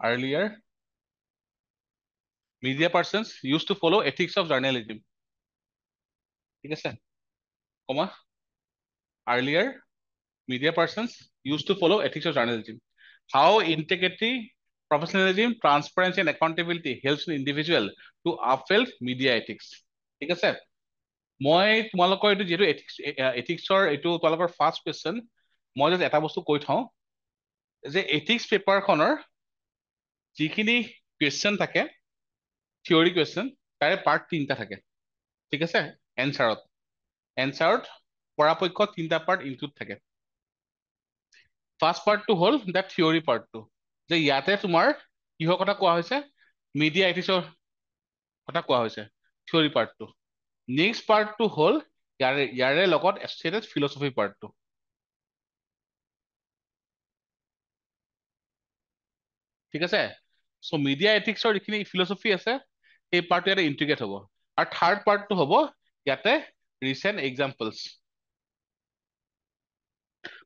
Earlier, media persons used to follow ethics of journalism. ঠিক আছে, comma. Earlier, media persons used to follow ethics of journalism. How integrity, professionalism, transparency, and accountability helps an individual to uphold media ethics. ঠিক আছে, মই তোমালোকৰ এইটো যিহেতু এথিক্সৰ এইটো তোমালোকৰ ফাৰ্ষ্ট কুৱেশ্যন, মই জাষ্ট এটা বস্তু কৈ থওঁ যে এথিক্স পেপাৰখনৰ যিখিনি কুৱেশ্যন থাকে, থিয়ৰী কুৱেশ্যন, তাৰে পাৰ্ট 3টা থাকে। ঠিক আছে, এনচাৰত পৰাপক্ষত 3টা পাৰ্ট ইনক্লুড থাকে। ফাৰ্ষ্ট পাৰ্টটো হ'ল দ্য থিয়ৰী পাৰ্টটো, যে ইয়াতে তোমাৰ কিহৰ কথা কোৱা হৈছে, মিডিয়া এথিক্সৰ কথা কোৱা হৈছে, থিয়ৰী পাৰ্টটো। নেক্সট পাৰ্টটো হ'ল ইয়াৰে লগত এছ'চিয়েটেড ফিলচফি পাৰ্টটো। ঠিক আছে, চ' মিডিয়া এথিক্সৰ যিখিনি ফিলচফি আছে সেই পাৰ্টটো ইয়াতে ইণ্টিগ্ৰেট হ'ব। আৰু থাৰ্ড পাৰ্টটো হ'ব ইয়াতে ৰিচেণ্ট এক্সাম্পলছ,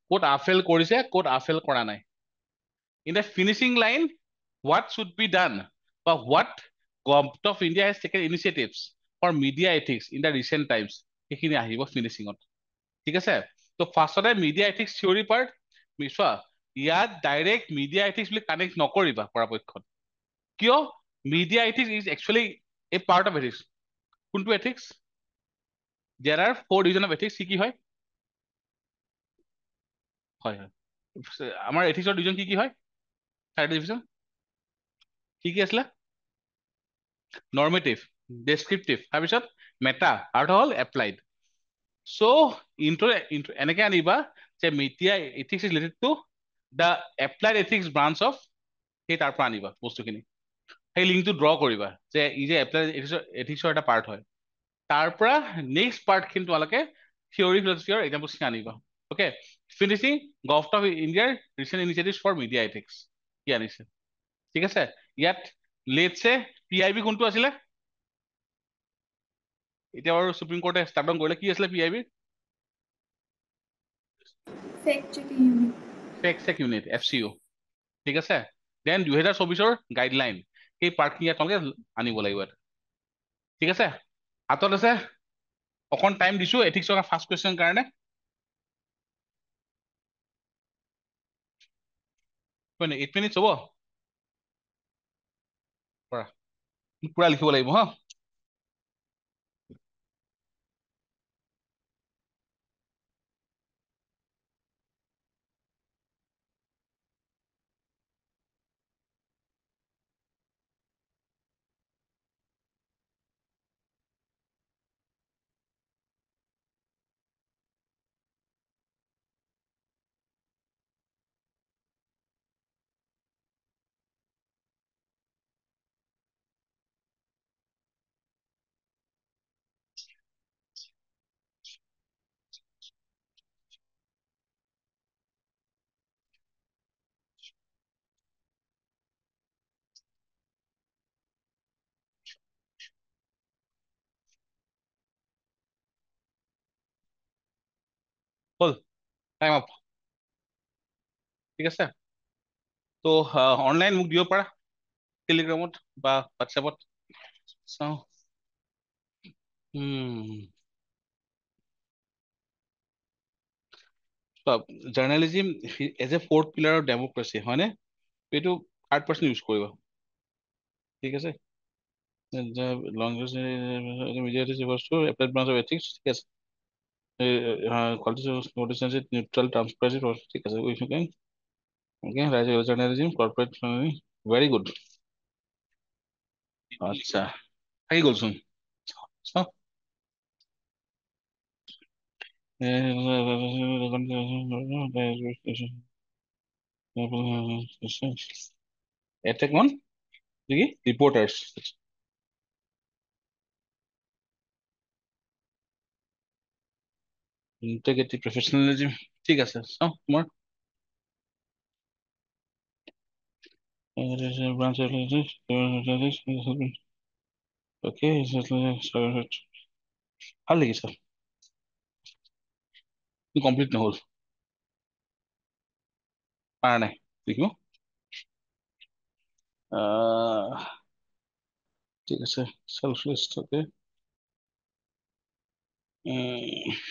ক'ত আফেল কৰিছে, ক'ত আফেল কৰা নাই। In the finishing line, what should be done বা what government of India has taken initiatives for media ethics in the recent times, সেইখিনি আহিব ফিনিচিঙত। ঠিক আছে, তো ফাৰ্ষ্টতে মিডিয়া এথিক্স থিয়ৰী পাৰ্ট চোৱা, ইয়াত ডাইৰেক্ট মিডিয়া এথিক্স বুলি কানেক্ট নকৰিবা পৰাপক্ষত। কিয়? Media ethics is actually a part of ethics. কোনটো ethics? There are 4 division of ethics. কি হয়? হয় হয়, আমাৰ এথিক্সৰ ডিভিজন কি হয়? 4 ডিভিজন কি কি আছিলে? নৰ্মেটিভ, ডেছক্ৰিপটিভ, তাৰপিছত মেটা, আৰু হ'ল এপ্লাইড। চ' এনেকে আনিবা যে media ethics is related to the applied ethics branch of, সেই তাৰ পৰা আনিবা বস্তুখিনি, সেই লিংকটো ড্ৰ কৰিবা যে ই যে এপ্লাইড এথিক্সৰ এটা পাৰ্ট হয়। তাৰ পৰা নেক্সট পাৰ্টখিনি তোমালোকে থিয়ৰী ফিলচফিৰ এক্সাম্পলছখিনি আনিবা। অ'কে, ফিনিচিং গভৰ্ণমেণ্ট অফ ইণ্ডিয়াৰ recent initiatives for media ethics কি আনিছে। ঠিক আছে, ইয়াত লেটছে PIB কোনটো আছিলে? এতিয়া বাৰু সুপ্ৰিম কোৰ্টে ষ্টাৰ্ট ডাউন কৰিলে। কি আছিলে PIB? Fact check unit, FCU। ঠিক আছে, দেন 2024 গাইডলাইন, সেই পাৰ্টখিনি তোমালোকে আনিব লাগিব। ঠিক আছে, হাতত আছে, অকণ টাইম দিছো এথিক্সৰ ফাৰ্ষ্ট কুৱেশ্যন কাৰণে। 8 মিনিটছ হ'ব, পুৰা লিখিব লাগিব হা। হ'ল টাইম আপ। ঠিক আছে, তো অনলাইন মোক দিব পাৰা টেলিগ্ৰামত বা হোৱাটছএপত। চাওঁ journalism as a 4th pillar of democracy, হয়নে? এইটো 3rd person ইউজ কৰিব। ঠিক আছে, ঠিক আছে, নিউট্ৰেল ট্ৰান্সপাৰেন্সি, ঠিক আছে, জাৰ্ণালিজিম কৰ্পৰেট, ভেৰি গুড। আচ্ছা, থাকি গ'লচোন। চাওঁ attack on the reporters. Integrity, professionalism, ঠিক আছে, চাওঁ তোমাৰ okay, ভাল লাগিছে, কমপ্লিট নহ'ল, পাৰা নাই লিখিব। ঠিক আছে সেলফ লিস্ট ওকে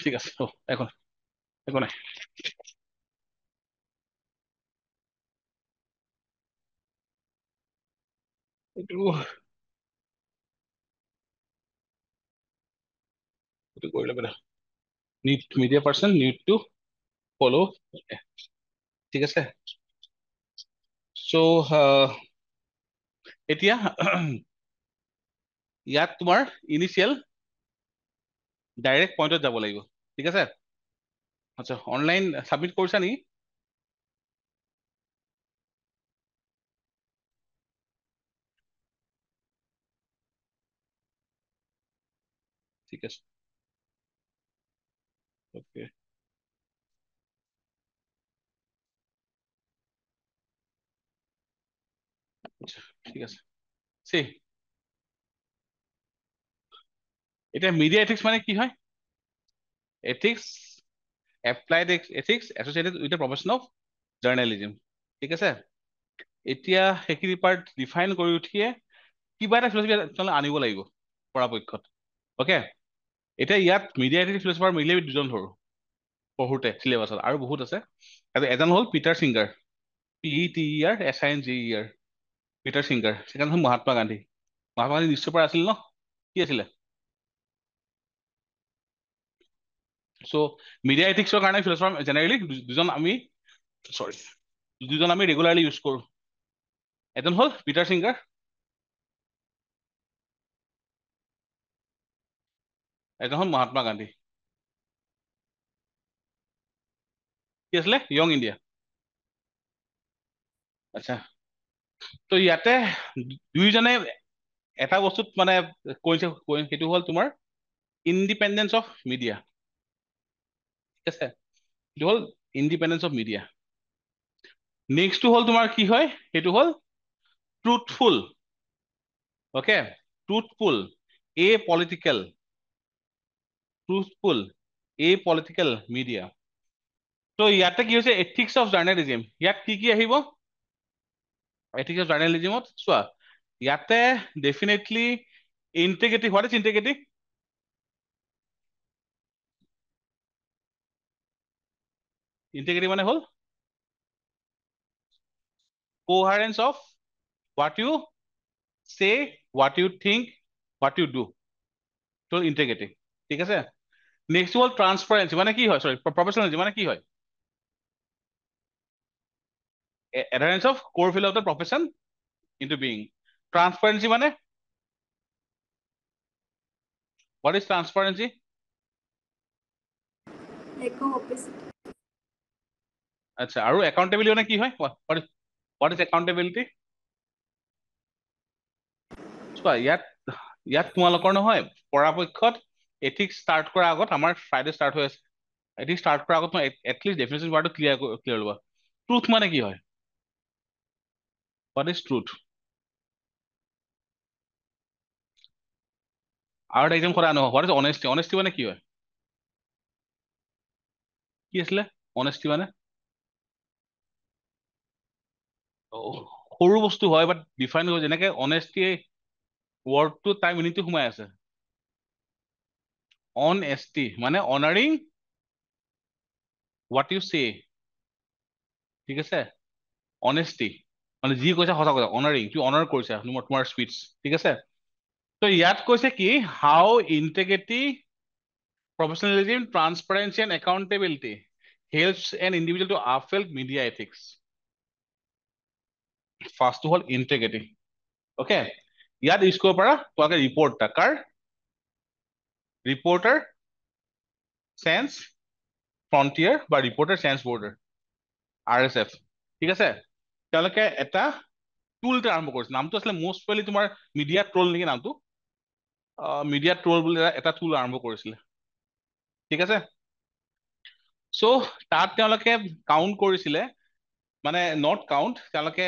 ঠিক আছে এখন একো নাই এইটো এইটো কৰি ল'ব need media person need to follow' ঠিক আছে চ' এতিয়া ইয়াত তোমাৰ ইনিচিয়েল ডাইৰেক্ট পইণ্টত যাব লাগিব ঠিক আছে আচ্ছা অনলাইন ছাবমিট কৰিছা নেকি ঠিক আছে অ'কে আচ্ছা ঠিক আছে চি এতিয়া মিডিয়া এথিক্স মানে কি হয় ethics applied ethics associated with the profession of journalism ঠিক আছে এতিয়া সেইখিনি পাৰ্ট ডিফাইন কৰি উঠিয়ে কিবা এটা ফিলচফি তোমালোকে আনিব লাগিব পৰাপক্ষত অ'কে এতিয়া ইয়াত মিডিয়া এথিক্স ফিলচফাৰ মিলি আমি দুজন ধৰো পঢ়োতে চিলেবাছত আৰু বহুত আছে এজন হ'ল Peter singer PETERSINGER Peter singer second হ'ল মহাত্মা গান্ধী মহাত্মা গান্ধী নিশ্চয় পৰা আছিল ন কি আছিলে চ' মিডিয়া এথিক্সৰ কাৰণে ফিলচফাৰ জেনেৰেলি দুজন আমি চৰি দুজন আমি ৰেগুলাৰলি ইউজ কৰো এজন হ'ল পিটাৰ ছিংগাৰ এজন হ'ল মহাত্মা গান্ধী কি আছিলে য়ং ইণ্ডিয়া আচ্ছা ত' ইয়াতে দুইজনে এটা বস্তুত মানে কৈছে সেইটো হ'ল তোমাৰ ইণ্ডিপেণ্ডেঞ্চ অফ মিডিয়া ঠিক আছে সেইটো হ'ল ইণ্ডিপেণ্ডেঞ্চ অফ মিডিয়া নেক্সটটো হ'ল তোমাৰ কি হয় সেইটো হ'ল ট্ৰুথফুল অ'কে ট্ৰুথফুল এ পলিটিকেল ট্ৰুথফুল এ পলিটিকেল মিডিয়া ত' ইয়াতে কি হৈছে এথিক্স অফ জাৰ্নেলিজিম ইয়াত কি কি আহিব এথিক্স অফ জাৰ্নেলিজিমত চোৱা ইয়াতে definitely integrity what is integrity integrity মানে হ'ল coherence of what you say what you think what you do টো ইণ্টিগ্ৰিটি ঠিক আছে নেক্সট হ'ল ট্ৰান্সপাৰেঞ্চি মানে কি হয় চৰি প্ৰফেচনেলিজি মানে কি হয় adherence of core value of the profession into being transparency মানে what is transparency একো opposite আচ্ছা আৰু accountability মানে কি হয় what is accountability চোৱা ইয়াত তোমালোকৰ নহয় পৰাপক্ষত এথিক্স ষ্টাৰ্ট কৰাৰ আগত আমাৰ ফ্ৰাইডে ষ্টাৰ্ট হৈ আছে এথিক্স ষ্টাৰ্ট কৰাৰ আগত মই এটলিষ্ট ডেফিনেশ্যন ৱাৰ্ডটো ক্লিয়াৰ ল'বা ট্ৰুথ মানে কি হয় what is truth আৰু এটা একদম কৰা নহয় what is honesty honesty মানে কি হয় কি আছিলে honesty মানে সৰু বস্তু হয় বাট ডিফাইন হয় যেনেকে অনেষ্টি ৱৰ্ডটো তাৰ মিনিংটো সোমাই আছে অনেষ্টি মানে অনাৰিং হোৱাট ইউ চে ঠিক আছে অনেষ্টি মানে যি কৈছা সঁচা কথা অনাৰিং তুমি অনাৰ কৰিছা তোমাৰ স্পীচ ঠিক আছে ত' ইয়াত কৈছে কি how integrity professionalism transparency and accountability helps an individual to uphold media ethics ফাৰ্ষ্টটো হ'ল ইণ্টিগ্ৰিটি অ'কে ইয়াত ইউজ কৰিব পাৰা তোমালোকে ৰিপৰ্ট কাৰ ৰিপৰ্টাৰ চেন্স ফ্ৰণ্টিয়াৰ বা ৰিপৰ্টাৰ চেন্স বৰ্ডাৰ RSF ঠিক আছে তেওঁলোকে এটা টুল এটা আৰম্ভ কৰিছে নামটো আছিলে মষ্ট প্ৰবেবলি তোমাৰ মিডিয়া ট্ৰল নেকি নামটো মিডিয়া ট্ৰল বুলি এটা টুল আৰম্ভ কৰিছিলে ঠিক আছে চ' তাত তেওঁলোকে কাউণ্ট কৰিছিলে মানে নট কাউণ্ট তেওঁলোকে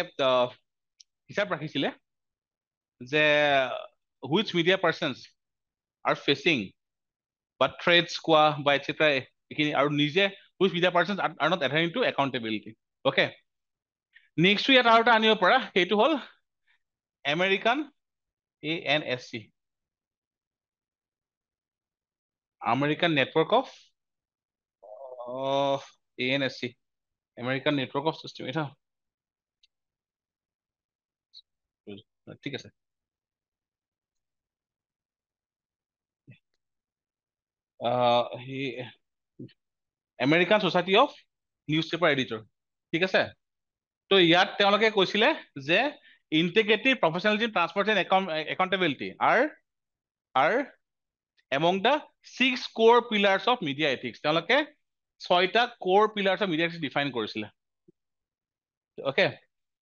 হিচাপ ৰাখিছিলে যে which media persons are facing বা থ্ৰেডছ কোৱা বা এটচেট্ৰা এইখিনি আৰু নিজে which media persons are not adhering to accountability okay নেক্সটটো ইয়াত আৰু এটা আনিব পাৰা সেইটো হ'ল American, ANSC, American Network of ANSC, American Network of System, এটা ঠিক আছে। he American Society of Newspaper Editor, ঠিক আছে। তো ইয়াত তেওঁলোকে কৈছিলে যে integrity, professionalism, transparency and accountability are among the 6 core pillars of media ethics। তেওঁলোকে 6টা core pillars of media ethics define কৰিছিলে। অকে,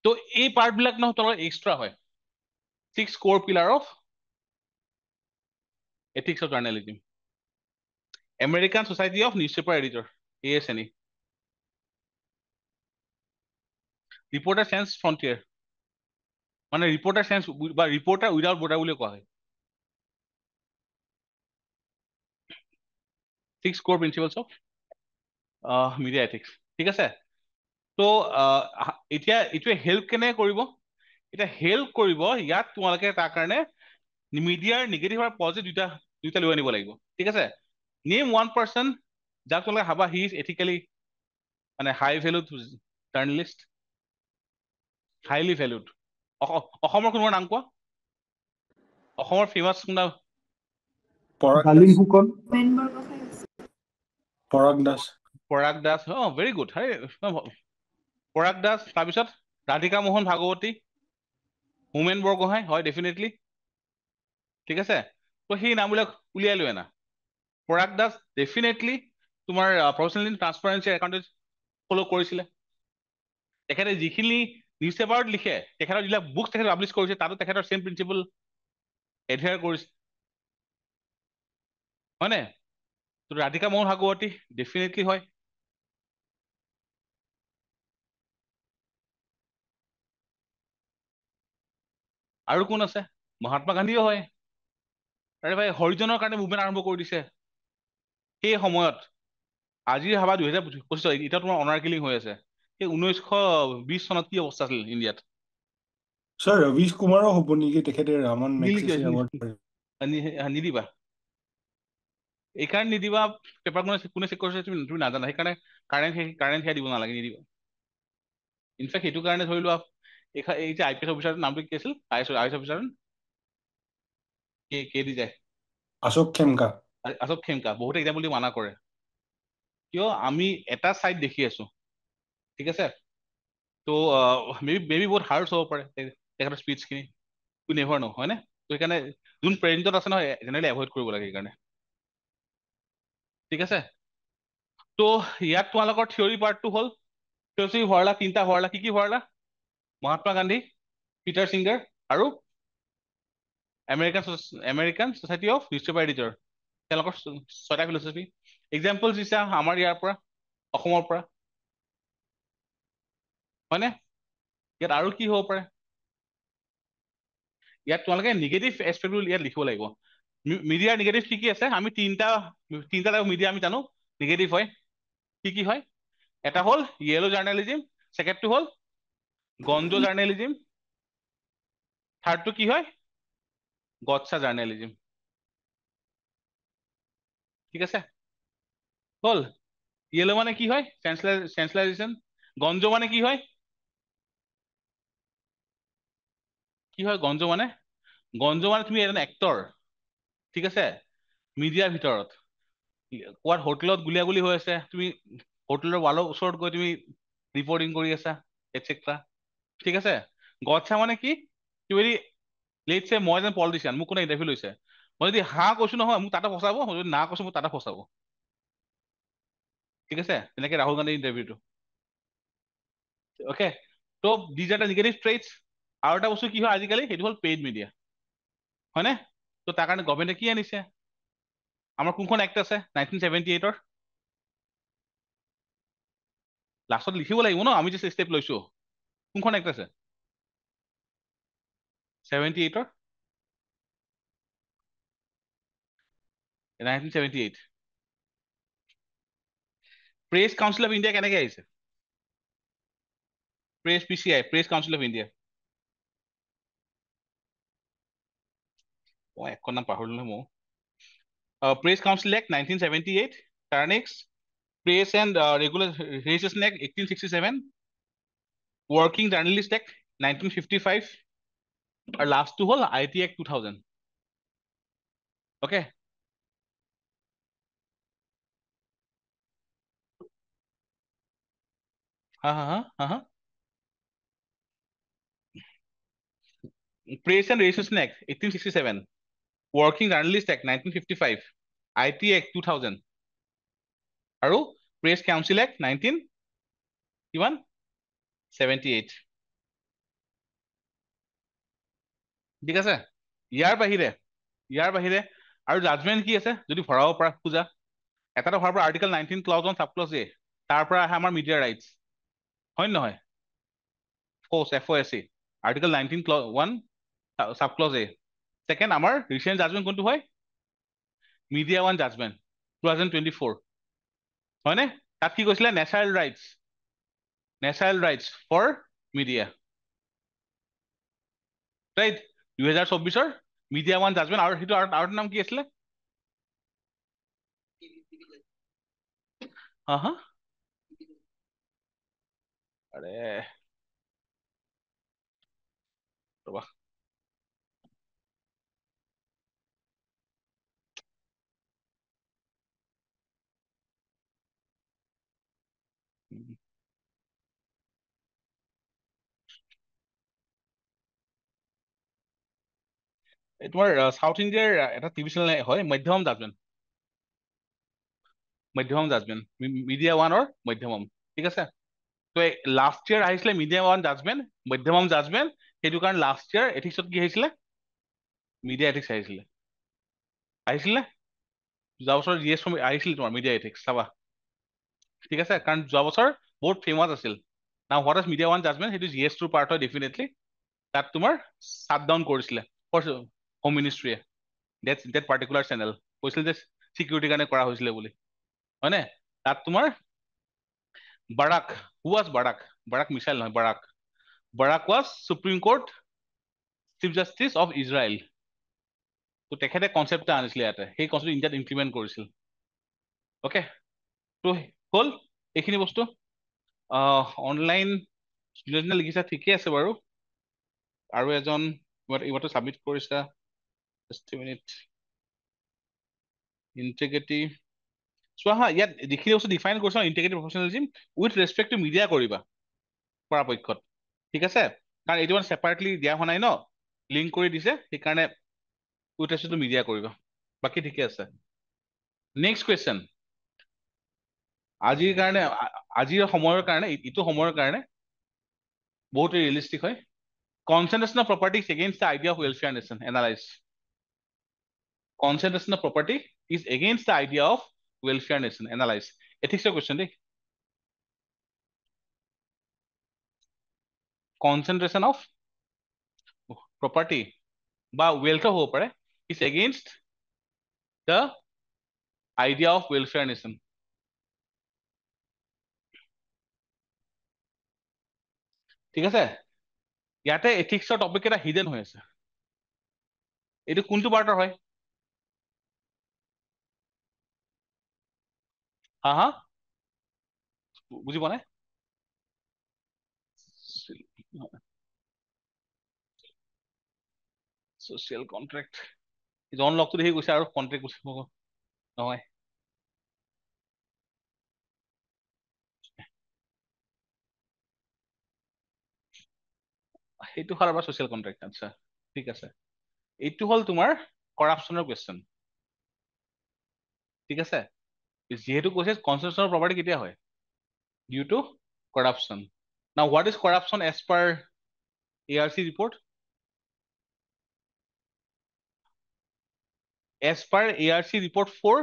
তো এই পাৰ্ট বিলাক নহয় তোমালোকৰ এক্সট্ৰা হয়। 6 core pillar of ethics of journalism, American Society of Newspaper Editor, ASNE, Reporter Sans Frontier, মানে ৰিপৰ্টাৰ চেন্স বা ৰিপৰ্টাৰ উইদাউট বৰ্ডাৰ বুলি কোৱা হয়। 6 core principles of media ethics, ঠিক আছে। তো এতিয়া এইটোৱে হেল্প কেনে কৰিব, এতিয়া হেল্প কৰিব ইয়াত তোমালোকে তাৰ কাৰণে মিডিয়াৰ নিগেটিভ আৰু পজিটিভ দুইটা লৈ আনিব লাগিব, ঠিক আছে। নেম ওৱান পাৰ্চন যাক তোমালোকে ভাবা হি ইজ এথিকেলি মানে হাই ভেলুড জাৰ্নেলিষ্ট, হাইলি ভেলুড। অসমৰ কোনোবাৰ নাম কোৱা, অসমৰ ফেমাছ কোনবা? ডালিম ফুকন, পৰাগ দাস। Parag Das, very good. পৰাগ দাস, তাৰপিছত ৰাধিকা মোহন ভাগৱতী, হোমেন বৰগোহাঁই, হয় ডেফিনেটলি, ঠিক আছে। তো সেই নামবিলাক উলিয়াই লৈ আনা। পৰাগ দাস ডেফিনেটলি তোমাৰ প্ৰফেচনেলিজম, ট্ৰান্সপাৰেন্সি, একাউণ্টেন্সি ফ'ল' কৰিছিলে। তেখেতে যিখিনি নিউজ পেপাৰত লিখে, তেখেতৰ যিবিলাক বুকছ তেখেতে পাব্লিছ কৰিছে, তাতো তেখেতৰ চেম প্ৰিন্সিপল এডহেয়াৰ কৰিছে, হয়নে? তো ৰাধিকা মোহন ভাগৱতী ডেফিনেটলি হয়। আৰু কোন আছে? মহাত্মা গান্ধীও হয়। আৰে ভাই, হৰিজনৰ কাৰণে মুভমেণ্ট আৰম্ভ কৰি দিছে সেই সময়ত। আজি ভাবা 2025, এতিয়া তোমাৰ অনাৰ কিলিং হৈ আছে। সেই 1920 চনত কি অৱস্থা আছিল ইণ্ডিয়াত? ছাৰ ৰবিশ কুমাৰো হ'ব নেকি? তেখেতে ৰামন মেগছেছে এৱাৰ্ড নিদিবা, এইকাৰণে নিদিবা। পেপাৰ কোনে চেক কৰিছে তুমি নাজানা, সেইকাৰণে কাৰেণ্ট সেয়া দিব নালাগে, নিদিবা। ইনফেক্ট সেইটো কাৰণে ধৰি লোৱা এই যে IPS অফিচাৰ নামটো কি আছিল, IS অফিচাৰ কে দি যায়, অশোক খেমকা। অশোক খেমকা। বহুতে এক্সাম্পল দি মানা কৰে, কিয় আমি এটা চাইড দেখি আছো, ঠিক আছে। তো মেবি বহুত হাৰ্ড হ'ব পাৰে তেখেতৰ স্পীচখিনি, টু নেভাৰ নো, হয়নে? তো সেইকাৰণে যোন প্ৰেজেণ্টত আছে নহয়, জেনেৰেলি এভইড কৰিব লাগে সেইকাৰণে, ঠিক আছে। তো ইয়াত তোমালোকৰ থিয়ৰী পাৰ্টটো হ'ল, থিয়ৰী ভৰালা, 3টা ভৰালা। কি ভৰালা? মহাত্মা গান্ধী, পিটাৰ সিংগাৰ আৰু American society of newspaper editor, তেওঁলোকৰ 6টা ফিলচফি। এক্সাম্পল দিছা আমাৰ ইয়াৰ পৰা, অসমৰ পৰা, হয়নে? ইয়াত আৰু কি হ'ব পাৰে? ইয়াত তোমালোকে নিগেটিভ এছপেক্টবোৰ ইয়াত লিখিব লাগিব। মিডিয়াৰ নিগেটিভ কি কি আছে? আমি তিনিটা মিডিয়া আমি জানো নিগেটিভ হয়। কি কি হয়? এটা হ'ল য়েলো জাৰ্নেলিজিম, ছেকেণ্ডটো হ'ল গঞ্জ জাৰ্নেলিজিম, থাৰ্ডটো কি হয়? গটছা জাৰ্নেলিজিম, ঠিক আছে। হ'ল য়েলো মানে কি হয়? চেন্সেলাইজেশ্যন। গঞ্জ মানে কি হয়? কি হয় গঞ্জ মানে? গঞ্জ মানে তুমি এজন এক্টৰ, ঠিক আছে, মিডিয়াৰ ভিতৰত কোৱাত হোটেলত গুলিয়াগুলি হৈ আছে, তুমি হোটেলৰ ৱালৰ ওচৰত গৈ তুমি ৰিপৰ্টিং কৰি আছা, এটচেট্ৰা, ঠিক আছে। গটছা মানে কি? তুমি যদি লেটছ চে মই এজন পলিটিচিয়ান, মোক কোনে ইণ্টাৰভিউ লৈছে, মই যদি হা কৈছো নহয়, মোক তাতে ফচাব, যদি না কৈছো মোক তাতে ফচাব, ঠিক আছে। তেনেকে ৰাহুল গান্ধীৰ ইণ্টাৰভিউটো, অকে। তো দিজ আৰ দ্য নিগেটিভ ট্ৰেইটছ। আৰু এটা বস্তু কি হয় আজিকালি, সেইটো হ'ল পেইড মিডিয়া, হয়নে? তো তাৰ কাৰণে গভৰ্ণমেণ্টে কি আনিছে? আমাৰ কোনখন এক্ট আছে 1978-ৰ? লাষ্টত লিখিব লাগিব ন, আমি যে ষ্টেপ লৈছো। কোনখন এক্ট আছে 78-ৰ? 1978 প্ৰেছ কাউন্সিল অফ ইণ্ডিয়া কেনেকে আহিছে? PCI, press council of India. মই এখন নাম পাহৰিলো নহয় মই Press Council Act 1978 তাৰ next Press and Regulation Act 1867 Working Journalist Act 1955 আৰু লাষ্টটো হ'ল IT Act 2000 okay ha Press and Regulation Act 1867 Working Journalist Act 1955 IT Act 2000 আৰু Press Council Act 1978 ঠিক আছে ইয়াৰ বাহিৰে আৰু জাজমেন্ট কি আছে যদি ভৰাব পৰা খোজা এটাটো ভৰাব আৰ্টিকেল 19 ক্লজ 1 সাব ক্লজ এ তাৰ পৰা আহে আমাৰ মিডিয়া ৰাইটস হয় নহয় FOSC article 19 clause 1 sub clause এ সেকেন্ড আমাৰ ৰিসেন্ট জাজমেন্ট কোনটো হয় মিডিয়া 1 জাজমেন্ট 2024 হয়নে তাত কি কৈছিলে natural rights for media right 2024 media 1 judgment আৰু সেইটো আৰু নাম কি আছিলে হা আৰে ৰবা তোমাৰ সাউথ ইণ্ডিয়াৰ এটা টিভি চেনেল হয় Madhyamam judgement media 1 or Madhyamam ঠিক আছে তো লাষ্ট ইয়াৰ আহিছিলে মিডিয়া 1 জাজমেন্ট মধ্যমম জাজমেন্ট সেইটো কাৰণ লাষ্ট ইয়াৰ এথিক্সত কি আহিছিলে মিডিয়া এথিক্স আহিছিলে যোৱা বছৰ জিএছ আহিছিল তোমাৰ মিডিয়া এথিক্স চাবা ঠিক আছে কাৰণ যোৱা বছৰ বহুত ফেমাছ আছিল নাও হোৱাট ইজ মিডিয়া 1 জাজমেন্ট সেইটো জিএছ টোৰ পাৰ্ট হয় ডেফিনেটলি তাত তোমাৰ শাট ডাউন কৰিছিলে হোম মিনিষ্ট্ৰীয়ে ডেট পাৰ্টিকুলাৰ চেনেল কৈছিল যে চিকিউৰিটিৰ কাৰণে কৰা হৈছিলে বুলি হয়নে তাত তোমাৰ বাৰাক মিছাইল নহয় Barack was supreme court chief justice of Israel তো তেখেতে কনচেপ্ট এটা আনিছিলে ইয়াতে সেই কনচেপ্ট ইণ্ডিয়াত ইমপ্লিমেণ্ট কৰিছিল অ'কে তো হ'ল এইখিনি বস্তু অনলাইন যোনে লিখিছা ঠিকে আছে বাৰু আৰু এজন এইমাত্ৰ ছাবমিট কৰিছা ইণ্টিগ্ৰিটি চোৱা হা ইয়াত যিখিনি বস্তু ডিফাইন কৰিছা integrity professionalism with respect to media কৰিবা পৰাপক্ষত ঠিক আছে কাৰণ এইটো মানে ছেপাৰেটলি দিয়া হোৱা নাই ন লিংক কৰি দিছে সেইকাৰণে উইথ ৰেচপেক্ট টু মিডিয়া কৰিবা বাকী ঠিকে আছে নেক্সট কুৱেশ্যন আজিৰ সময়ৰ কাৰণে ইটো সময়ৰ কাৰণে বহুত ৰিয়েলিষ্টিক হয় concentration of property is against the idea of welfare nation analyze concentration of property is against the idea of welfare nation analyze ethics question দেই concentration of property বা wealth হ'ব পাৰে is against the idea of welfare nation ঠিক আছে ইয়াতে এথিক্সৰ topic এটা hidden হৈ আছে এইটো কোনটো পাৰ্টৰ হয় হা বুজি পোৱা নাই social contract জন লগটো দেখি গৈছে আৰু কন্ট্ৰেক্ট নহয় সেইটো হ'ল আমাৰ social contract আচ্ছা ঠিক আছে এইটো হ'ল তোমাৰ কৰাপচনৰ কুৱেশ্যন ঠিক আছে যিহেতু কৈছে কনচেনট্ৰেশ্যন অফ প্ৰপাৰ্টি কেতিয়া হয় ডিউ to corruption now what is corruption as per ARC report as per ARC report 4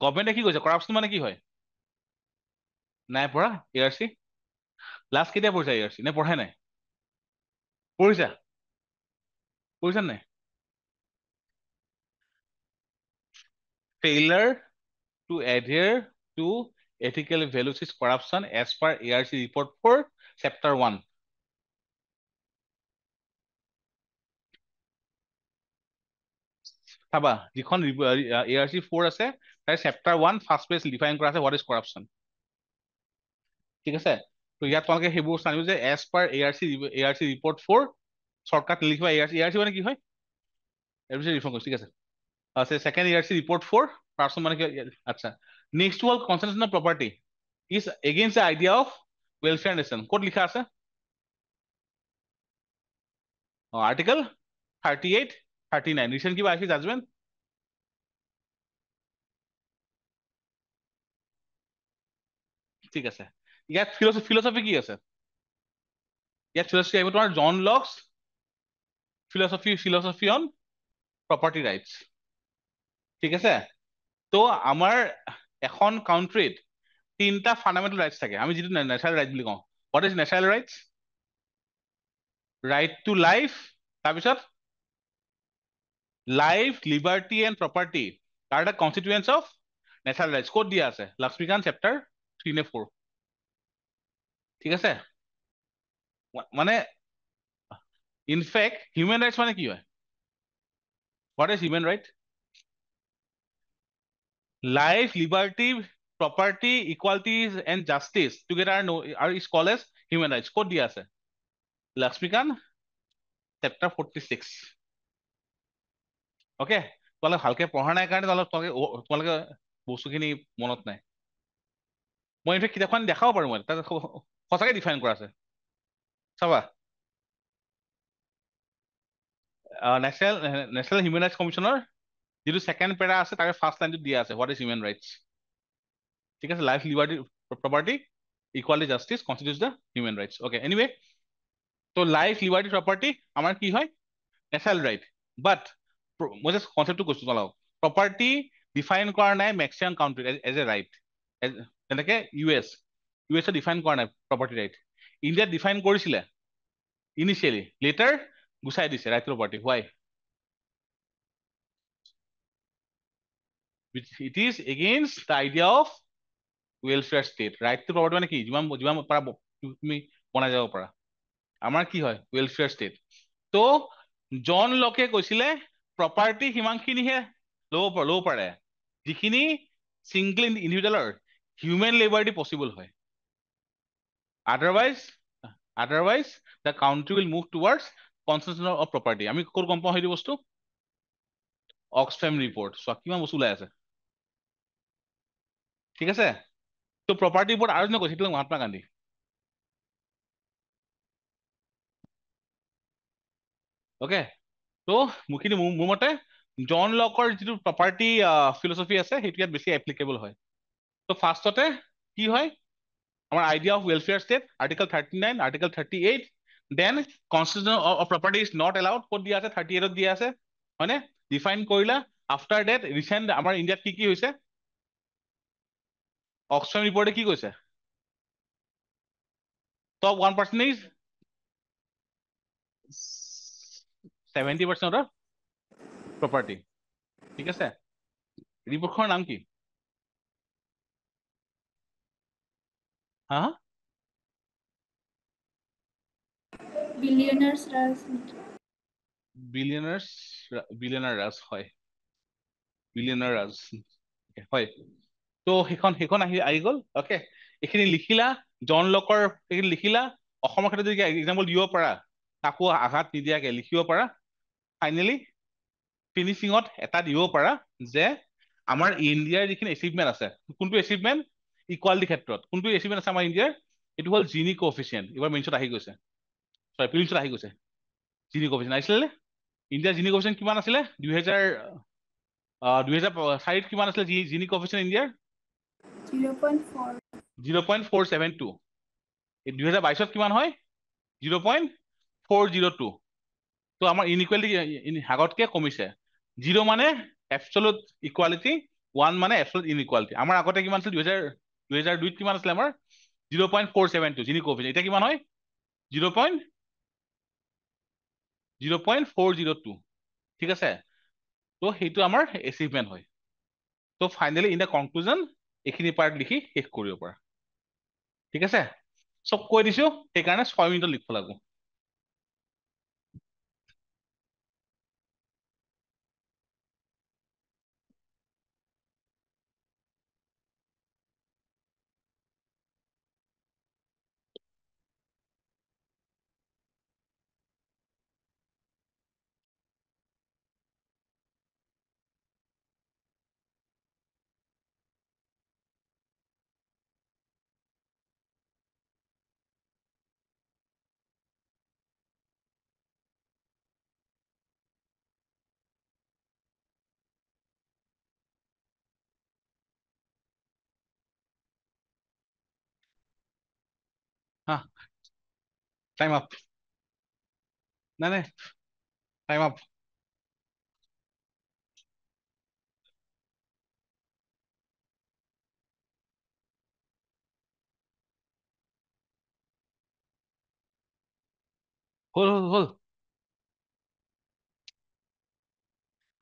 গভৰ্ণমেণ্টে কি কৈছে কৰাপচন মানে কি হয় নাই পঢ়া ARC লাষ্ট কেতিয়া পঢ়িছা ARC নে পঢ়াই নাই পঢ়িছা নাই failure to adhere to ethical values is corruption as per ARC report 4 chapter 1 চাবা যিখন ARC 4 আছে তাৰ চেপ্টাৰ 1 ফাৰ্ষ্ট পেজ ডিফাইন কৰা আছে হোৱাট ইজ কৰাপশ্যন ঠিক আছে তো ইয়াত তোমালোকে সেইবোৰ জানিব যে as per ARC report 4 shortcut লিখিবা ARC মানে কি হয় ৰিফৰ্ম ঠিক আছে সেকেন্ড ৰিপৰ্ট 4 পাৰ্চন মানে কি আচ্ছা নেক্সট হ'ল concentration of property is against the idea of welfare nation ক'ত লিখা আছে আৰ্টিকল 38 39 ৰিসেন্ট কিবা আহিছে জাজমেন্ট ঠিক আছে ইয়াত ফিলসফি কি আছে ইয়াত ফিলসফি আহিব তোমাৰ জন লকছ ফিলসফি অন প্ৰপাৰ্টি ৰাইটস ঠিক আছে তো আমাৰ এখন কাউন্ট্ৰিত তিনটা ফান্ডামেন্টাল ৰাইটস থাকে আমি যেটো ন্যাচাৰাল ৰাইট বুলি কওঁ what is natural rights right to life তাৰপিছত life liberty and property are the constituents of natural rights ক'ত দিয়া আছে লক্ষ্মীকান্ত চেপ্টাৰ 3 নে 4 ঠিক আছে মানে ইনফেক্ট হিউম্যান ৰাইটস মানে কি হয় what is human right life liberty property equality and justice together are is called as human rights ক'ত দিয়া আছে লক্ষ্মীকান্ত চেপ্টাৰ 46 ওকে তোমালোকে ভালকে পঢ়া নাই কাৰণে তোমালোকে বস্তুখিনি মনত নাই মই ইনফেক্ট কিতাপখন দেখাব পাৰো মই তাত সঁচাকে ডিফাইন কৰা আছে চাবা নেশ্যনেল হিউম্যান ৰাইটছ কমিশ্যনৰ যেটো সেকেন্ড পেৰা আছে তাৰে ফাৰ্স্ট লাইনটো দিয়া আছে হোৱাট ইজ হিউম্যান ৰাইটছ ঠিক আছে life liberty property equality justice constitutes the human rights okay anyway তো লাইফ লিবাৰ্টি প্ৰপাৰ্টি আমাৰ কি হয় ন্যাচাৰাল ৰাইট বাট মই জাস্ট কনসেপ্টটো কৈছো তোমালোকক প্ৰপাৰ্টি ডিফাইন কৰা নাই maximum country as a right যেনেকে ইউএছ ডিফাইন কৰা নাই প্ৰপাৰ্টি ৰাইট ইণ্ডিয়াত ডিফাইন কৰিছিলে ইনিশিয়ালি লেটাৰ গুচাই দিছে right to property why it is against the idea of welfare state right to property মানে কি যিমান পাৰা তুমি বনাই যাব পাৰা আমাৰ কি হয় welfare state তো জন লকে কৈছিলে প্ৰপাৰ্টি হিমানখিনিহে ল'ব পাৰে যিখিনি সিঙ্গল ইন্ডিভিজুৱেলৰ হিউম্যান লিবাৰ্টি পসিবল হয় otherwise the country will move towards concentration of property আমি ক'ত গম পাওঁ সেইটো বস্তু অক্সফেম ৰিপৰ্ট সো কিমান বস্তু ওলাই আছে ঠিক আছে তো প্ৰপাৰ্টি ওপৰত আৰু কৈছে সেইটো মহাত্মা গান্ধী ওকে তো মোৰ মতে জন লকৰ যিটো প্ৰপাৰ্টি ফিলসফি আছে সেইটো ইয়াত বেছি এপ্লিকেবল হয় তো ফাৰ্ষ্টতে কি হয় আমাৰ idea of welfare state article 39 article 38 then constitution of property is not allowed ক'ত দিয়া আছে 38 ত দিয়া আছে হয়নে ডিফাইন কৰিলা আফটাৰ ডেট ৰিসেন্ট আমাৰ ইণ্ডিয়াত কি হৈছে অক্সফাম ৰিপৰ্টে কি কৈছে টপ 1% ইজ 70% of property ঠিক আছে ৰিপোৰ্টখনৰ নাম কি হা বিলিয়নাৰ ৰাজ হয় বিলিয়নাৰ ৰাজ হয় তো সেইখন আহি গ'ল ওকে এইখিনি লিখিলা জন লকৰ এইখিনি লিখিলা অসমৰ ক্ষেত্ৰত যদি এক্সাম্পল দিব পাৰা কাকো আঘাত নিদিয়াকে লিখিব পাৰা ফাইনেলি ফিনিশিঙত এটা দিব পাৰা যে আমাৰ ইণ্ডিয়াৰ যিখিনি এচিভমেন্ট আছে কোনটো এচিভমেন্ট ইকুৱালিটি ক্ষেত্ৰত কোনটো এচিভমেন্ট আছে আমাৰ ইণ্ডিয়াৰ এটো হ'ল জিনি কোএফিচিয়েন্ট এবাৰ মেনশন আহি গৈছে সৰি প্ৰিন্সত আহি গৈছে জিনি কোএফিচিয়েন্ট আহিছিলে ইণ্ডিয়াৰ জিনি কোএফিচিয়েন্ট কিমান আছিলে 2004 কিমান আছিলে জিনি কোএফিচিয়েন্ট ইণ্ডিয়াৰ 0.472 এই 2022 কিমান হয় 0.402 তো আমাৰ ইনইকুৱালিটি আগতকে কমিছে 0 মানে এবসলিউট ইকুৱালিটি 1 মানে এবসলিউট ইনইকুৱালিটি আমাৰ আগতে কিমান আছিল 2002 কিমান আছিল আমাৰ 0.472 জিনি কোএফিচিয়েন্ট এটা কিমান হয় 0.402 ঠিক আছে তো সেইটো আমাৰ এচিভমেন্ট হয় তো ফাইনালি ইন দা কনক্লুজন এইখিনি পাৰ্ট লিখি শেষ কৰিব পাৰা ঠিক আছে সব কৈ দিছো সেইকাৰণে 6 মিনিটত লিখিব লাগিব টাইম আপ। নাই নাই, টাইম আপ। হ'ল হ'ল হ'ল।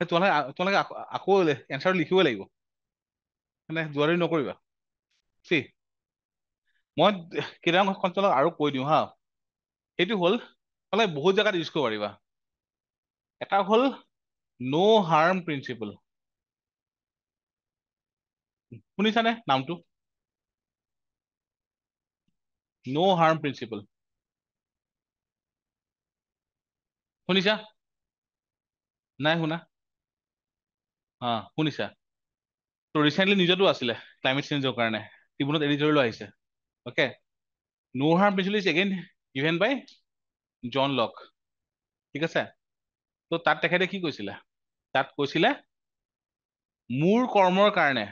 তোমালোকে আকৌ এনচাৰ লিখিব লাগিব, মানে যোৱাৰি নকৰিবা। চি মই কেইটামান তোমালোক আৰু কৈ দিওঁ হা। সেইটো হ'ল তোমালোকে বহুত জেগাত ইউজ কৰিব পাৰিবা। এটা হ'ল ন' হাৰ্ম প্ৰিন্সিপল। শুনিছানে নামটো? ন' হাৰ্ম প্ৰিন্সিপল শুনিছা? নাই শুনা? শুনিছা? ত' ৰিচেণ্টলি নিউজতো আছিলে ক্লাইমেট চেঞ্জৰ কাৰণে, ট্ৰিবিউনত এডিটৰিয়েলো আহিছে। Okay, no' harm principle is again given by John Locke. ঠিক আছে, ত' তাত তেখেতে কি কৈছিলে? তাত কৈছিলে মোৰ কৰ্মৰ কাৰণে,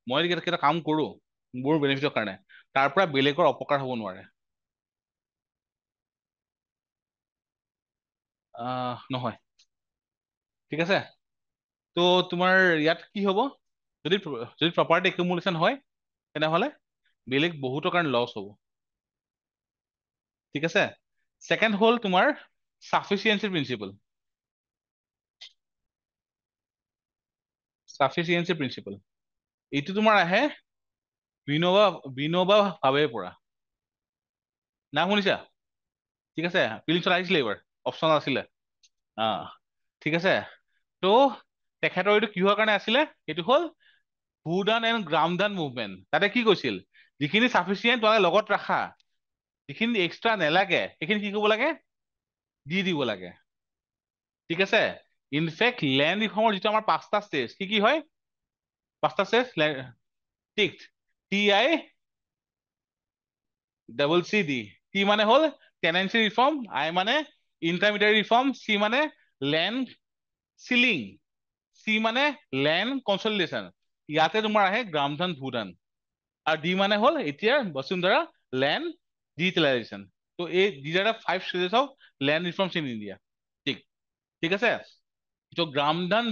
মই যদি এটা কাম কৰো মোৰ বেনিফিটৰ কাৰণে, তাৰ পৰা বেলেগৰ অপকাৰ হ'ব নোৱাৰে। নহয়, ঠিক আছে। ত' তোমাৰ ইয়াত কি হ'ব? যদি যদি প্ৰপাৰ্টি একুমুলেশ্যন হয় তেনেহ'লে বেলেগ বহুতৰ কাৰণে লছ হ'ব। ঠিক আছে। ছেকেণ্ড হ'ল তোমাৰ চাফিচিয়েঞ্চি প্ৰিন্সিপল। চাফিচিয়েঞ্চি প্ৰিন্সিপল এইটো তোমাৰ আহে বিনোবা ভাৱেৰ পৰা। নাম শুনিছা? ঠিক আছে, ফিলিংছত আহিছিলে এইবাৰ, অপশ্যন আছিলে। ঠিক আছে, ত' তেখেতৰ এইটো কিহৰ কাৰণে আছিলে? এইটো হ'ল ভুদান এণ্ড গ্ৰামদান মুভমেণ্ট। তাতে কি কৈছিল? যিখিনি চাফিচিয়েণ্ট তোমালোকে লগত ৰাখা, যিখিনি এক্সট্ৰা নেলাগে সেইখিনি কি কৰিব লাগে? দি দিব লাগে। ঠিক আছে, ইনফেক্ট লেণ্ড ৰিফৰ্মৰ যিটো আমাৰ 5টা ষ্টেজ, কি কি হয়? 5টা ষ্টেজ, ঠিক, TICC। টি মানে হ'ল টেনেন্সি ৰিফৰ্ম, আই মানে ইণ্টাৰমিডিয়েট ৰিফৰ্ম, চি মানে লেণ্ড চিলিং, চি মানে লেণ্ড কনচলিডেশ্যন, ইয়াতে তোমাৰ আহে গ্ৰামধান ভূদান, আৰু ডি মানে হ'ল এতিয়া বসুন্ধৰা লেণ্ড ডিজিটেলাইজেশ্যন। ত' এই these are the 5 stages of land reforms in India. ঠিক ঠিক আছে, ত' গ্ৰামধান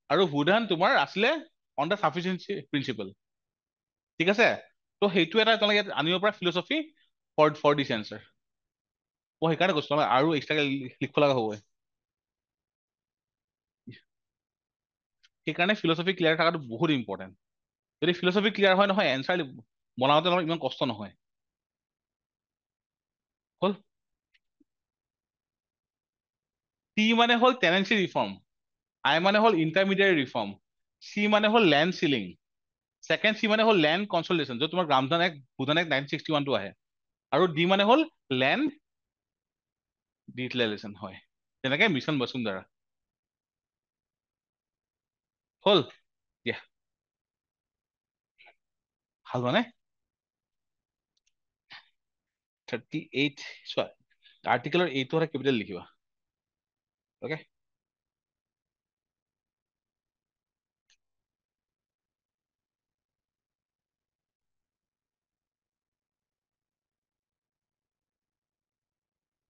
আৰু ভূদান তোমাৰ আছিলে অন দ্য চাফিচিয়েঞ্চি প্ৰিন্সিপল। ঠিক আছে, ত' সেইটো এটা তোমালোকে ইয়াত আনিব পৰা ফিলচফি ফৰ দিছ এনচাৰ। মই সেইকাৰণে কৈছো তোমালোকে আৰু এক্সট্ৰাকে লিখিব লগা হ'ব। সেইকাৰণে ফিলচফি ক্লিয়াৰ থকাটো বহুত ইম্পৰ্টেণ্ট। যদি ফিলচফি ক্লিয়াৰ হয় নহয়, এনচাৰ বনাওঁতে অলপ ইমান কষ্ট নহয়। হ'ল, টি মানে হ'ল টেনেন্সি ৰিফৰ্ম, আই মানে হ'ল ইণ্টাৰমিডিয়েট ৰিফৰ্ম, চি মানে হ'ল লেণ্ড চিলিং, ছেকেণ্ড চি মানে হ'ল লেণ্ড কনচলিডেশ্যন, য'ত তোমাৰ গ্ৰামধান এক ভূদান এক 1961টো আহে, আৰু ডি মানে হ'ল লেণ্ড ডিজিটেলাইজেশ্যন হয়, তেনেকে মিছন বসুন্ধৰা। হ'ল দিয়া, ভাল মানে 38 চোৱা, আৰ্টিকেলৰ এইটো এটা কেপিটেল লিখিবা। অ'কে,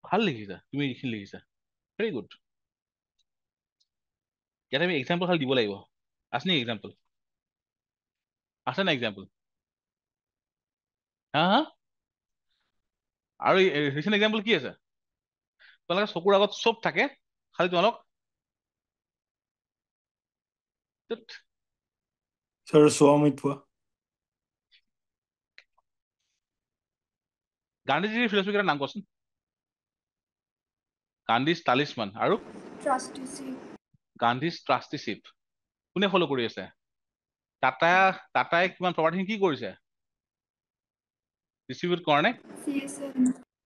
ভাল লিখিছা তুমি, এইখিনি লিখিছা, ভেৰি গুড। ইয়াতে আমি এক্সাম্পল খালি দিব লাগিব। আছে নেকি এক্সাম্পল? আছে না এক্সাম্পল? হা হা, আৰু ৰিচেণ্ট এক্সাম্পল কি আছে? তোমালোকে চকুৰ আগত চব থাকে, খালি তোমালোক ছাৰ চোৱা গান্ধীজীৰ ফিলচফি নাম কোৱাচোন? গান্ধীজ টালিচমান, আৰু গান্ধীজ ট্ৰাষ্টিশ্বিপ। কোনে ফ'ল' কৰি আছে? টাটাই কিমান প্ৰপাৰ্টি কি কৰিছে? ডিষ্ট্ৰিবিউট কৰা নাই?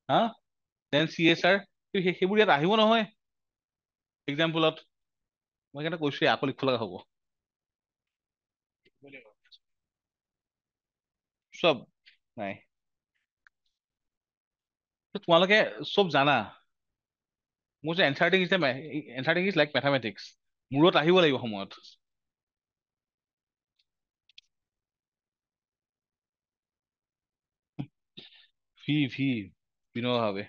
হা, দেন CSR, সেইবোৰ ইয়াত আহিব নহয় এক্সাম্পলত। মই সেইকাৰণে কৈছোৱে আকৌ লিখিব লগা হ'ব চব। নাই, তোমালোকে চব জানা। মোৰ যে এনচাৰ্টিং ইজ লাইক মেথামেটিক্স, মূৰত আহিব লাগিব সময়ত। ভি বিনোবা ভাৱে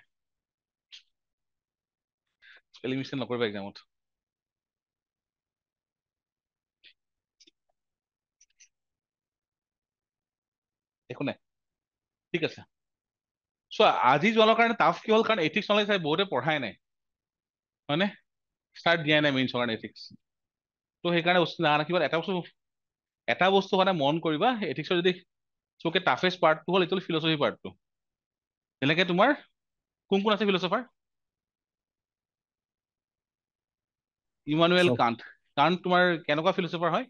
স্পেলিং মিষ্টেক নকৰিবা এক্সামত। একো নাই, ঠিক আছে। চোৱা আজি যোৱাৰ কাৰণে টাফ কি হ'ল, কাৰণ এথিক্স নলেজ বহুতে পঢ়াই নাই, হয়নে? ষ্টাৰ্ট দিয়াই নাই মেইনছৰ কাৰণে এথিক্স। তো সেইকাৰণে বস্তু নাৰাখিবা। এটা বস্তু মানে মন কৰিবা, এথিক্সৰ যদি চবকে টাফেষ্ট পাৰ্টটো হ'ল এইটো ফিলচফি পাৰ্টটো। যেনেকে তোমাৰ কোন কোন আছে ফিলচফাৰ? ইমানুৱেল চব কাণ্ট। কাণ্ট তোমাৰ কেনেকুৱা ফিলচফাৰ হয়?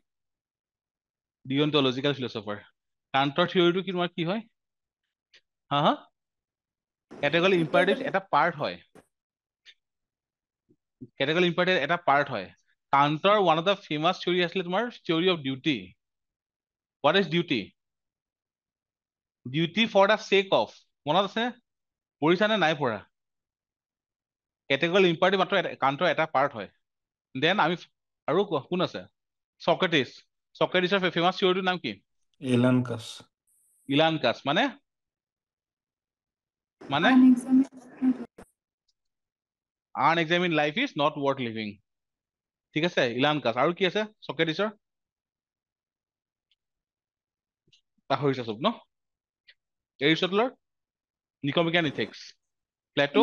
ডিঅন্টলজিকেল ফিলচফাৰ। কাণ্টৰ থিয়ৰিটো কি তোমাৰ কি হয়? হা হা, কেটেগৰী ইম্পাৰেটিভ এটা পাৰ্ট হয়। কেটেগৰী ইম্পাৰেটিভ এটা পাৰ্ট হয়। কাণ্টৰ one of the famous theory আছিলে তোমাৰ theory of duty. What is duty? Duty for the sake of. মনত আছে? পঢ়িছানে নাই পঢ়া? কেটেগৰী ইম্পাৰেটিভ মাত্ৰ কাণ্টৰ এটা পাৰ্ট হয়। দেন আমি আৰু কোন আছে? চক্ৰেটিছ। চক্ৰেটিছৰ ফেমাছ থিয়ৰিটোৰ নাম কি? এলান কাছ। ইলান কাছ মানে unexamined life is not worth living. ঠিক আছে, ইলান কাছ। আৰু কি আছে চক্ৰেটিছৰ? পাহৰিছা চব ন? এৰিষ্টটলৰ Nicomachean ethics. Plato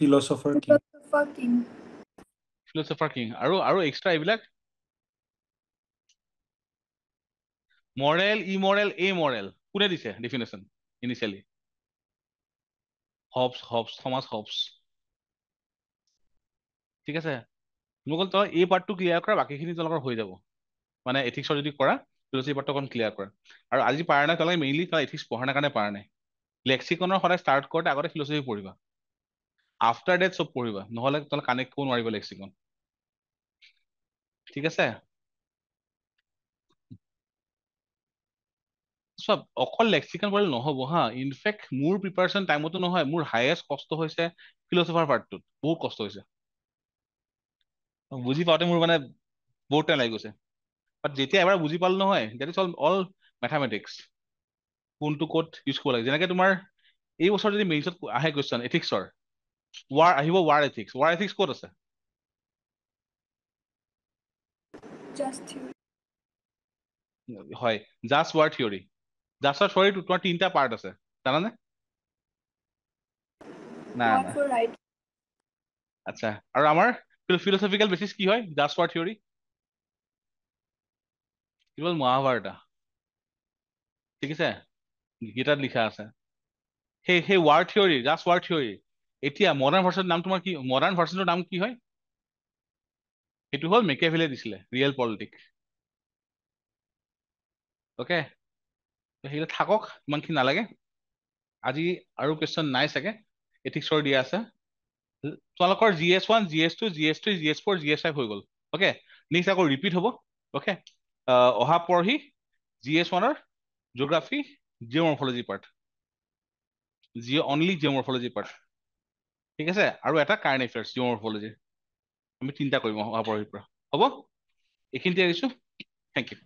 philosopher king. Philosopher king. আৰু এক্সট্ৰা এইবিলাক মৰেল, ইমৰেল, এমৰেল কোনে দিছে definition initially? Hobbes, Thomas Hobbes. ঠিক আছে, তোমালোকৰ তই এই পাৰ্টটো ক্লিয়াৰ কৰা, বাকীখিনি তোমালোকৰ হৈ যাব। মানে এথিক্সৰ যদি কৰা ফিলচফি পাৰ্টটো অকণ ক্লিয়াৰ কৰা। আৰু আজি পাৰা নাই তোমালোকে, মেইনলি তোমালোকে এথিক্স পঢ়াৰ কাৰণে পাৰা নাই। লেক্সিকনৰ সদায় ষ্টাৰ্ট কৰোঁতে আগতে ফিলচফি পঢ়িবা, আফটাৰ ডেট চব পঢ়িবা, নহ'লে তোমালোকে কানেক্ট কৰিব নোৱাৰিবা লেক্সিকন। ঠিক আছে, চব অকল লেক্সিকন পঢ়িলে নহ'ব হা। ইনফেক্ট মোৰ প্ৰিপাৰেশ্যন টাইমতো নহয়, মোৰ হায়েষ্ট কষ্ট হৈছে ফিলচফাৰ পাৰ্টটোত, বহুত কষ্ট হৈছে। বুজি পাওঁতে মোৰ মানে বহুত টাইম লাগি গৈছে। বাট যেতিয়া এবাৰ বুজি পালো নহয়, দেট ইজ অল মেথামেটিক্স। কোনটো ক'ত ইউজ কৰিব লাগে। যেনেকে তোমাৰ এই বছৰ যদি মেইনছত আহে কুৱেশ্যন এথিক্সৰ, ৱাৰ আহিব, ৱাৰ এথিক্স। ৱাৰ এথিক্স ক'ত আছে? হয়, just war theory. Just war theory তোমাৰ 3টা পাৰ্ট আছে, জানানে? নাই নাই। আচ্ছা, আৰু আমাৰ ফিলচফিকেল বেচিছ কি হয় জাষ্ট ৱাৰ থিয়ৰী? কেৱল মহাভাৰতা। ঠিক আছে, গীতাত লিখা আছে। সেই war theory, just war theory, এতিয়া মডাৰ্ণ ভাৰ্চনৰ নাম তোমাৰ কি? মডাৰ্ণ ভাৰ্চনৰ নাম কি হয়? সেইটো হ'ল মেকিয়াভেলিয়ে দিছিলে ৰিয়েল পলিটিক। অ'কে, সেইবিলাক থাকক, ইমানখিনি নালাগে। আজি আৰু কুৱেশ্যন নাই চাগে, এথিক্সৰ দিয়া আছে। তোমালোকৰ GS1, GS2, GS3, GS4, GS5 হৈ গ'ল। অ'কে, নেক্সট আকৌ ৰিপিট হ'ব। অ'কে, অহা পৰহি GS1ৰ জিঅ'গ্ৰাফী, জিঅ'মৰ্ফলজি পাৰ্ট, অনলি জিঅ'মৰ্ফলজি পাৰ্ট। ঠিক আছে, আৰু এটা কাৰেণ্ট এফেয়াৰ্ছ জিঅ'মৰ্ফলজি। আমি 3টা কৰিম অহা পৰহিৰ পৰা। হ'ব, এইখিনিতে এৰিছোঁ। Thank U.